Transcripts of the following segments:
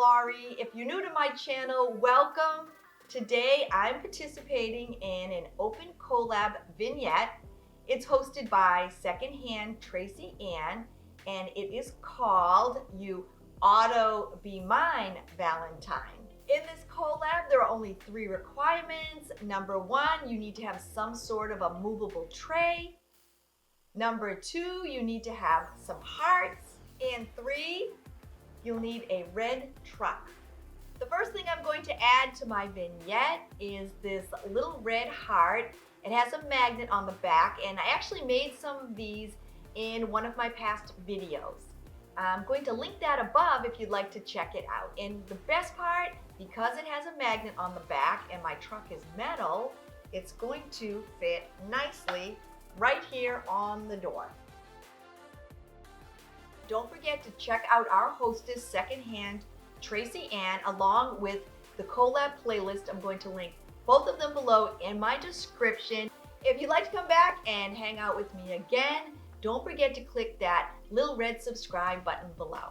Laurie. If you're new to my channel, welcome. Today I'm participating in an open collab vignette. It's hosted by Secondhand Tracy Ann, and it is called You Auto Be Mine Valentine. In this collab, there are only 3 requirements. Number 1, you need to have some sort of a movable tray. Number 2, you need to have some hearts. And 3, you'll need a red truck. The first thing I'm going to add to my vignette is this little red heart. It has a magnet on the back, and I actually made some of these in one of my past videos. I'm going to link that above if you'd like to check it out. And the best part, because it has a magnet on the back and my truck is metal, it's going to fit nicely right here on the door. Don't forget to check out our hostess, Secondhand Tracy Ann, along with the collab playlist. I'm going to link both of them below in my description. If you'd like to come back and hang out with me again, don't forget to click that little red subscribe button below.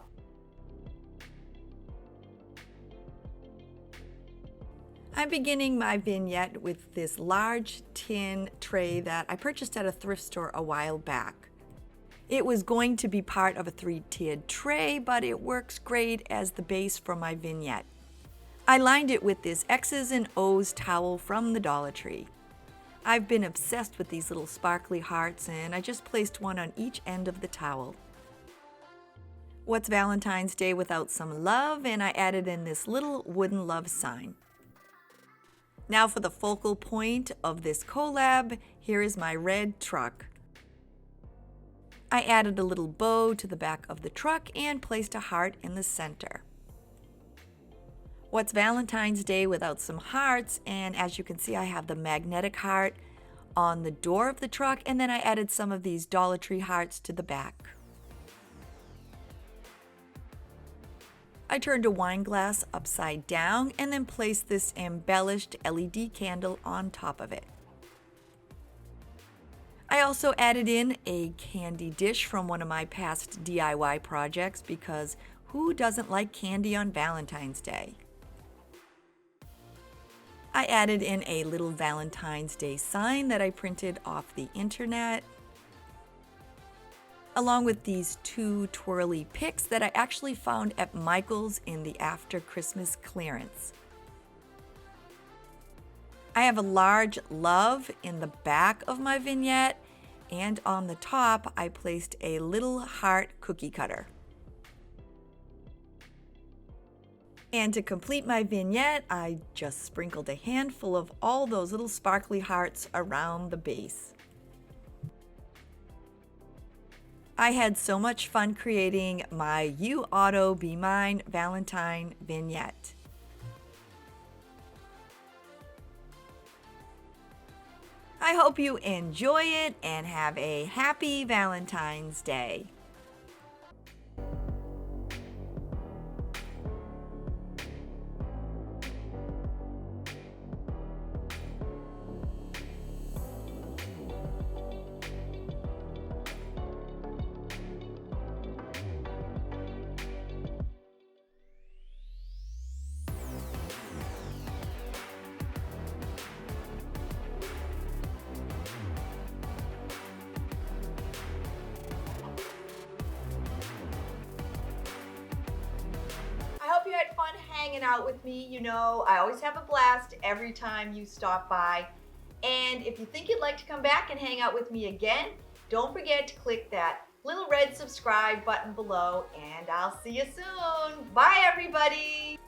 I'm beginning my vignette with this large tin tray that I purchased at a thrift store a while back. It was going to be part of a 3-tiered tray, but it works great as the base for my vignette. I lined it with this X's and O's towel from the Dollar Tree. I've been obsessed with these little sparkly hearts, and I just placed one on each end of the towel. What's Valentine's Day without some love? And I added in this little wooden love sign. Now for the focal point of this collab, here is my red truck. I added a little bow to the back of the truck and placed a heart in the center. What's Valentine's Day without some hearts? And as you can see, I have the magnetic heart on the door of the truck, and then I added some of these Dollar Tree hearts to the back. I turned a wine glass upside down and then placed this embellished LED candle on top of it. I also added in a candy dish from one of my past DIY projects, because who doesn't like candy on Valentine's Day? I added in a little Valentine's Day sign that I printed off the internet, along with these 2 twirly picks that I actually found at Michael's in the after Christmas clearance. I have a large love in the back of my vignette, and on the top I placed a little heart cookie cutter. And to complete my vignette, I just sprinkled a handful of all those little sparkly hearts around the base. I had so much fun creating my You Auto Be Mine Valentine vignette. I hope you enjoy it and have a happy Valentine's Day. I hope you had fun hanging out with me. You know, I always have a blast every time you stop by. And if you think you'd like to come back and hang out with me again, don't forget to click that little red subscribe button below, and I'll see you soon. Bye, everybody.